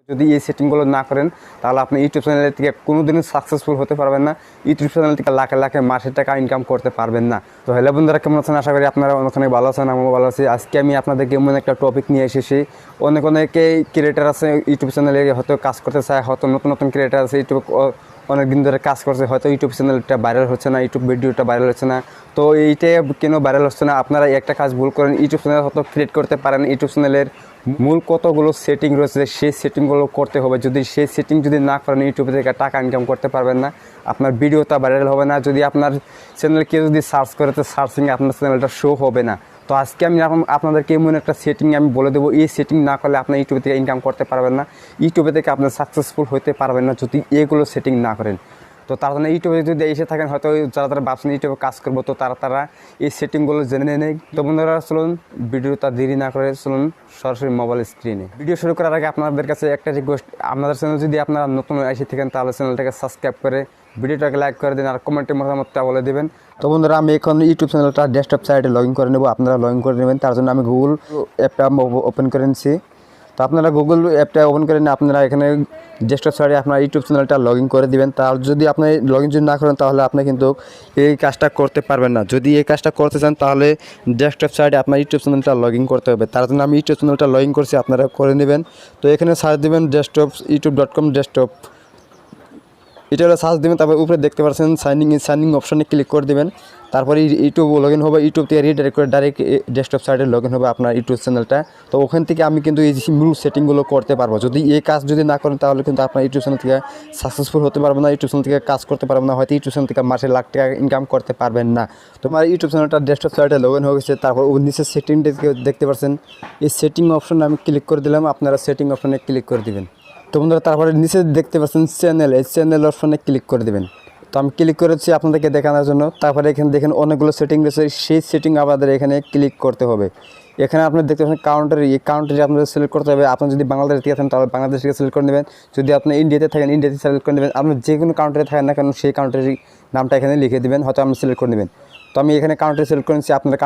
যদি এই সেটিংগুলো না করেন তাহলে আপনি ইউটিউব চ্যানেল থেকে কোনোদিনই সাকসেসফুল হতে পারবেন না। ইউটিউব চ্যানেল থেকে লাখে লাখে মাসে টাকা ইনকাম করতে পারবেন না। তো হ্যালো বন্ধুরা, কেমন আছেন? আশা করি আপনারা অনেক ভালো আছেন, আমিও ভালো আছি। আজকে আমি আপনাদেরকে এমন একটা টপিক নিয়ে এসেছি। অনেকেই ক্রিয়েটার আছে ইউটিউব চ্যানেলে, হয়তো কাজ করতে চায়, হয়তো নতুন ক্রিয়েটার আছে ইউটিউব অনেক দিন ধরে কাজ করছে, হয়তো ইউটিউব চ্যানেলটা ভাইরাল হচ্ছে না, ইউটিউব ভিডিওটা ভাইরাল হচ্ছে না। তো এইটাই কেন ভাইরাল হচ্ছে না? আপনারা একটা কাজ ভুল করেন, ইউটিউব চ্যানেল হয়তো ক্রিয়েট করতে পারেন, ইউটিউব চ্যানেলের মূল কতগুলো সেটিং রয়েছে সেই সেটিংগুলো করতে হবে। যদি সেই সেটিং না করেন ইউটিউব থেকে টাকা ইনকাম করতে পারবেন না, আপনার ভিডিওটা ভাইরাল হবে না। যদি আপনার চ্যানেলকে যদি সার্চ করে তো সার্চিংয়ে আপনার চ্যানেলটা শো হবে না। তো আজকে আমি আপনাদেরকে এমন একটা সেটিং আমি বলে দেবো, এই সেটিং না করলে আপনি ইউটিউব থেকে ইনকাম করতে পারবেন না, ইউটিউবে থেকে আপনার সাকসেসফুল হতে পারবেন না যদি এগুলো সেটিং না করেন। তো তার জন্য ইউটিউবে যদি এসে থাকেন, হয়তো যারা ভাবছেন ইউটিউবে কাজ করবো, তো তারা এই সেটিংগুলো জেনে নেই। তো বন্ধুরা চলুন ভিডিওটা দেরি না করে চলুন সরাসরি মোবাইল স্ক্রিনে। ভিডিও শুরু করার আগে আপনাদের কাছে একটা রিকোয়েস্ট, আপনাদের চ্যানেল যদি আপনারা নতুন এসে থাকেন তাহলে চ্যানেলটাকে সাবস্ক্রাইব করে ভিডিওটাকে লাইক করে দিন আর কমেন্টে মতামতটা বলে দেবেন। তো বন্ধুরা, আমি এখন ইউটিউব চ্যানেলটা ডেস্কটপ সাইটে লগ ইন করে নেব, আপনারা লগ ইন করে নেবেন। তার জন্য আমি গুগল অ্যাপটা ওপেন করে নিচ্ছি। তো আপনারা গুগল অ্যাপটা ওপেন করে নিয়ে আপনারা এখানে ডেস্কটপ সাইটে আপনার ইউটিউব চ্যানেলটা লগ ইন করে দিবেন। তার যদি আপনি লগ ইন যদি না করেন তাহলে আপনি কিন্তু এই কাজটা করতে পারবেন না। যদি এই কাজটা করতে চান তাহলে ডেস্কটপ সাইটে আপনার ইউটিউব চ্যানেলটা লগ ইন করতে হবে। তার জন্য আমি ইউটিউব চ্যানেলটা লগ ইন করছি, আপনারা করে নেবেন। তো এখানে সার্চ দেবেন ডেস্কটপ youtube.com ডেস্কটপ, এটা হলো সার্চ দেবেন। তারপর উপরে দেখতে পাচ্ছেন সাইনিং অপশনে ক্লিক করে দেবেন। তারপরে ইউটিউব লগ ইন হবে, ইউটিউব থেকে রিডাইরেক্ট করে ডাইরেক্ট ডেস্কটপ সাইটে লগ ইন হবে আপনার ইউটিউব চ্যানেলটা। তো ওখান থেকে আমি কিন্তু এই মূল সেটিংগুলো করতে পারবো। যদি এই কাজ যদি না করেন তাহলে কিন্তু আপনার ইউটিউব চ্যানেল থেকে সাকসেসফুল হতে পারবেন না, ইউটিউব চ্যানেল থেকে কাজ করতে পারবেন না, হয়তো ইউটিউব চ্যানেল থেকে মাসে লাখ টাকা ইনকাম করতে পারবেন না। তোমার ইউটিউব চ্যানেলটা ডেস্কটপ সাইটে লগ ইন হয়ে গেছে। তারপর নিচে সেটিং দেখতে পাচ্ছেন, এই সেটিং অপশনে আমি ক্লিক করে দিলাম, আপনারা সেটিং অপশনে ক্লিক করে দেবেন। তো বন্ধুরা, তারপরে নিচে দেখতে পাচ্ছেন চ্যানেল, এই চ্যানেল অপশনে ক্লিক করে দেবেন। তো আমি ক্লিক করেছি আপনাদেরকে দেখানোর জন্য। তারপরে এখানে দেখেন অনেকগুলো সেটিং রয়েছে, সেই সেটিং আমাদের এখানে ক্লিক করতে হবে। এখানে আপনার দেখতে পাচ্ছেন কাউন্টারি, এই কাউন্টারি আপনাদের সিলেক্ট করতে হবে। আপনি যদি বাংলাদেশ থেকে থাকেন তাহলে বাংলাদেশ থেকে সিলেক্ট করে নেবেন, যদি আপনি ইন্ডিয়াতে থাকেন ইন্ডিয়াতে সিলেক্ট করে নেবেন। আপনি যে কোনো কাউন্টারে থাকেন না কেন সেই কাউন্টারির নামটা এখানে লিখে দেবেন, হয়তো আপনি সিলেক্ট করে নেবেন। তো আমি এখানে কাউন্টারি সিলেক্ট করে নিচ্ছি, আপনারা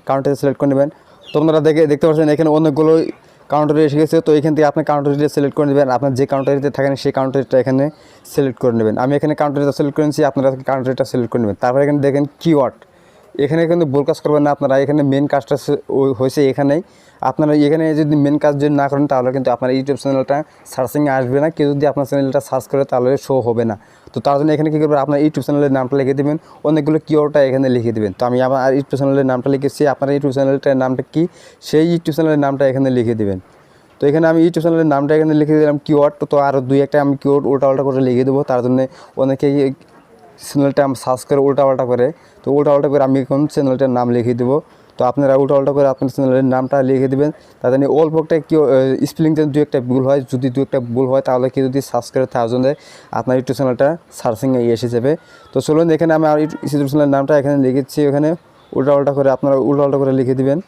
কাউন্টারি সিলেক্ট করে নেবেন। তো আপনারা দেখতে পাচ্ছেন এখানে অনেকগুলো কাউন্টারে এসে গেছে। তো এখান থেকে আপনি কাউন্টারিটা সিলেক্ট করে নেবেন, আপনার যে কাউন্টারিতে থাকেন সেই কাউন্টারিটা এখানে সিলেক্ট করে নেবেন। আমি এখানে কাউন্টারিটা সিলেক্ট করে নিচ্ছি, আপনারা কাউন্টারিটা সিলেক্ট করে নেবেন। তারপরে এখানে দেখেন কিওয়ার্ড, এখানে কিন্তু ভুল কাজ করবেন না আপনারা। এখানে মেন কাজটা হয়েছে এখানেই, আপনারা এখানে যদি মেন কাজ যদি না করেন তাহলে কিন্তু আপনার ইউটিউব চ্যানেলটা সার্চিংয়ে আসবে না, কেউ যদি আপনার চ্যানেলটা সার্চ করে তাহলে শো হবে না। তো তার জন্য এখানে কী করবেন, আপনার ইউটিউব চ্যানেলের নামটা লিখে দেবেন, অনেকগুলো কিওয়ার্ডটা এখানে লিখে দেবেন। তো আমি আমার ইউটিউব চ্যানেলের নামটা লিখেছি, আপনার ইউটিউব চ্যানেলটার নামটা কী সেই ইউটিউব চ্যানেলের নামটা এখানে লিখে দেবেন। তো এখানে আমি ইউটিউব চ্যানেলের নামটা এখানে লিখে দিলাম কিওয়ার্ড। তো আরও দুই একটা আমি কিওয়ার্ড উল্টা করে লিখে দেবো। তার জন্য অনেকেই চ্যানেলটা সার্চ করে উল্টা করে, তো উল্টা করে আমি এখন চ্যানেলটার নাম লিখে দেবো। তো আপনারা উল্টা করে আপনার চ্যানেলের নামটা লিখে দেবেন। তাদের অল্প একটা স্পেলিং দু একটা ভুল হয়, যদি দু একটা ভুল হয় তাহলে কেউ যদি সার্চ করে তাহলে আপনার ইউটিউব চ্যানেলটা সার্চিংয়ে এসে যাবে। তো চলুন এখানে আমি ইউটিউব চ্যানেলের নামটা এখানে লিখেছি, এখানে উল্টা করে আপনারা উল্টা করে লিখে দেবেন।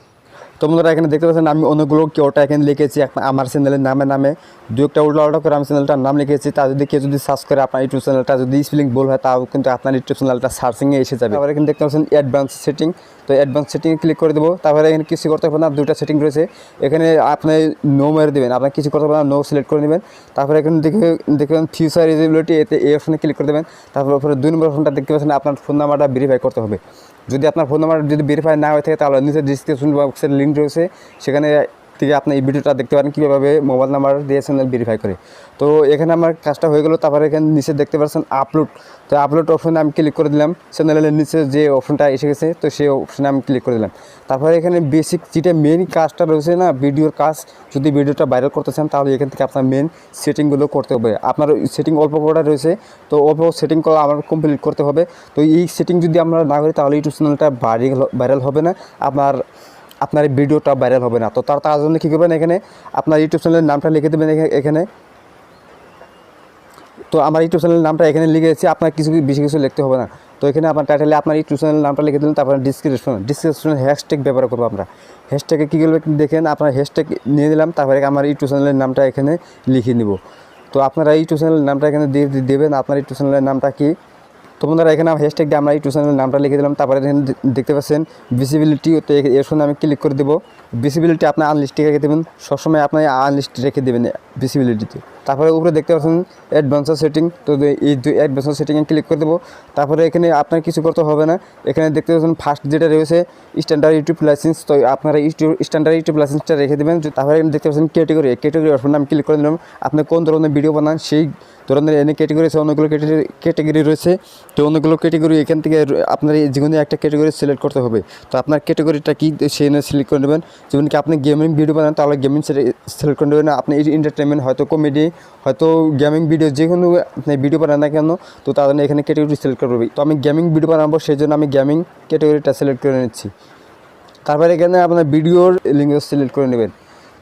তো বন্ধুরা, এখানে দেখতে পাচ্ছেন আমি অনেকগুলো কিওয়ার্ড এখানে লিখেছি আমার চ্যানেলের নামে দু একটা উল্টা করে আমি চ্যানেলটার নাম লিখেছি। তা যদি কেউ যদি সার্চ করে আপনার ইউটিউব চ্যানেলটা যদি স্পেলিং ভুল হয় তাও কিন্তু আপনার ইউটিউব চ্যানেলটা সার্চিংয়ে এসে যাবে। আবার এখানে দেখতে পাচ্ছেন অ্যাডভান্স সেটিং, তো অ্যাডভান্স সেটিংয়ে ক্লিক করে দেবো। তারপরে এখানে কিছু করতে হবে না, দুটা সেটিং রয়েছে, এখানে আপনি নো মেরে দেবেন, আপনার কিছু করতে হবে না, নো সিলেক্ট করে নেবেন। তারপরে এখানে দেখবেন ফিউচার ইলিজিবিলিটি, এতে এই অপশনে ক্লিক করে দেবেন। তারপরে 2 নম্বর অপশনটা দেখতে পাচ্ছেন আপনার ফোন নাম্বারটা ভেরিফাই করতে হবে। যদি আপনার ফোন নাম্বার যদি ভেরিফাই না হয়ে থাকে তাহলে নিচে ডিসক্রিপশন বক্সের লিঙ্ক রয়েছে, সেখানে থেকে আপনি এই ভিডিওটা দেখতে পারেন কীভাবে মোবাইল নাম্বার দিয়ে চ্যানেল ভেরিফাই করে। তো এখানে আমার কাজটা হয়ে গেল। তারপরে এখানে নিচে দেখতে পাচ্ছেন আপলোড, তো আপলোড অপশনে আমি ক্লিক করে দিলাম, চ্যানেলের নিচে যে অপশনটা এসে গেছে তো সেই অপশনে আমি ক্লিক করে দিলাম। তারপরে এখানে বেসিক যেটা মেন কাজটা রয়েছে না, ভিডিওর কাজ, যদি ভিডিওটা ভাইরাল করতে চান তাহলে এখান থেকে আপনার মেন সেটিংগুলো করতে হবে। আপনার সেটিং অল্প করা রয়েছে, তো অল্প সেটিং করা আমার কমপ্লিট করতে হবে। তো এই সেটিং যদি আমরা না করি তাহলে ইউটিউব চ্যানেলটা ভাইরাল হবে না, আপনার ভিডিওটা ভাইরাল হবে না। তো তার জন্য কী করবেন, এখানে আপনার ইউটিউব চ্যানেলের নামটা লিখে দেবেন এখানে। তো আমার ইউটিউব চ্যানেলের নামটা এখানে লিখেছি, আপনার বেশি কিছু লিখতে হবে না। তো এখানে আপনার টাইটেলে আপনার ইউটিউব চ্যানেলের নামটা লিখে দিলেন। তারপরে ডিসক্রিপশনে হ্যাশট্যাগ ব্যবহার করবো আমরা। হ্যাশট্যাগে কী করবে দেখেন, আপনার হ্যাশট্যাগ নিয়ে দিলাম, তারপরে আমার ইউটিউব চ্যানেলের নামটা এখানে লিখে নিব। তো আপনারা ইউটিউব চ্যানেলের নামটা এখানে দিয়ে দেবেন, আপনার ইউটিউব চ্যানেলের নামটা কি। তো বন্ধুরা, এখানে হ্যাশট্যাগ দিয়ে আমরা ইউটিউব চ্যানেলের নামটা লিখে দিলাম। তারপরে এখানে দেখতে পাচ্ছেন ভিজিবিলিটি, তো এর সঙ্গে আমি ক্লিক করে দেবো। ভিজিবিলিটি আপনার আনলিস্টে রেখে দেবেন, সবসময় আপনি আনলিস্ট রেখে দেবেন ভিজিবিলিটিতে। তারপরে উপরে দেখতে পাচ্ছেন অ্যাডভান্সার সেটিং, তো এই অ্যাডভান্সার সেটিংয়ে ক্লিক করে দেবো। তারপরে এখানে আপনার কিছু করতে হবে না, এখানে দেখতে পাচ্ছেন ফার্স্ট যেটা রয়েছে স্ট্যান্ডার্ড ইউটিউব লাইসেন্স, তো আপনারা স্ট্যান্ডার্ড ইউটিউব লাইসেন্সটা রেখে দেবেন। তারপরে এখানে দেখতে পাচ্ছেন ক্যাটেগরি অপশনে আমি ক্লিক করে দিলাম। আপনি কোন ধরনের ভিডিও বানান সেই ধরনের এনে ক্যাটেগরি আছে, অনেকগুলো ক্যাটেগরি রয়েছে, তো অনেকগুলো ক্যাটেগরি এখান থেকে আপনার যে কোনো একটা ক্যাটেগরি সিলেক্ট করতে হবে। তো আপনার ক্যাটেগরিটা কি সেই সিলেক্ট করে নেবেন। যেমন কি আপনি গেমিং ভিডিও বানান তাহলে গেমিং সিলেক্ট করে নেবেন, আপনি এন্টারটেনমেন্ট হয়তো কমেডি হয়তো গেমিং ভিডিও যে কোনো আপনি ভিডিও বানান না কেন, তো তার জন্য এখানে ক্যাটেগরি সিলেক্ট করবে। তো আমি গেমিং ভিডিও বানাবো, সেই জন্য আমি গেমিং ক্যাটেগরিটা সিলেক্ট করে নিচ্ছি। তারপরে এখানে আপনার ভিডিওর ল্যাঙ্গুয়েজ সিলেক্ট করে নেবেন।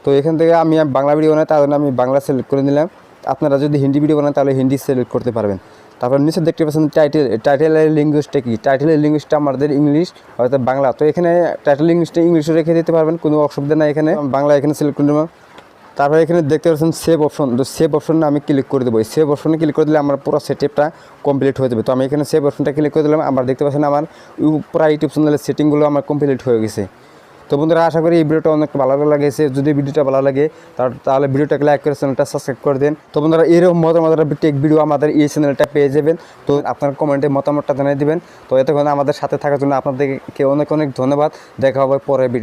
তো এখান থেকে আমি বাংলা ভিডিও বানাই, তার জন্য আমি বাংলা সিলেক্ট করে নিলাম। আপনারা যদি হিন্দি ভিডিও বানান তাহলে হিন্দি সিলেক্ট করতে পারবেন। তারপর নিচে দেখতে পাচ্ছেন টাইটেলের ল্যাঙ্গুয়েজটা কি, টাইটেলের ল্যাঙ্গুয়েজটা আমাদের ইংলিশ হয়তো বাংলা, তো এখানে টাইটেল ইংলিশটা ইংলিশে রেখে দিতে পারবেন, কোনো অসুবিধা নাই। এখানে বাংলা এখানে সিলেক্ট করে নেবেন। তারপরে এখানে দেখতে পাচ্ছেন সেভ অপশন, তো সেভ অপশনে আমি ক্লিক করে দেবো। সেভ অপশনে ক্লিক করে দিলে আমার পুরো সেটআপটা কমপ্লিট হয়ে যাবে। তো আমি এখানে সেভ অপশনটা ক্লিক করে দিলাম। আমার দেখতে পাচ্ছেন আমার পুরো ইউটিউব চ্যানেলের সেটিংগুলো আমার কমপ্লিট হয়ে গেছে। তো বন্ধুরা আশা করি এই ভিডিওটা অনেক ভালো লাগেছে। যদি ভিডিওটা ভালো লাগে তাহলে ভিডিওটাকে লাইক করে চ্যানেলটা সাবস্ক্রাইব করে দেন। তো বন্ধুরা এরকম মতামত টেক ভিডিও আমাদের এই চ্যানেলটা পেয়ে যাবেন। তো আপনার কমেন্টে মতামতটা জানিয়ে দিবেন। তো এতক্ষণ আমাদের সাথে থাকার জন্য আপনাদেরকে অনেক অনেক ধন্যবাদ। দেখা হবে পরের ভিডিও।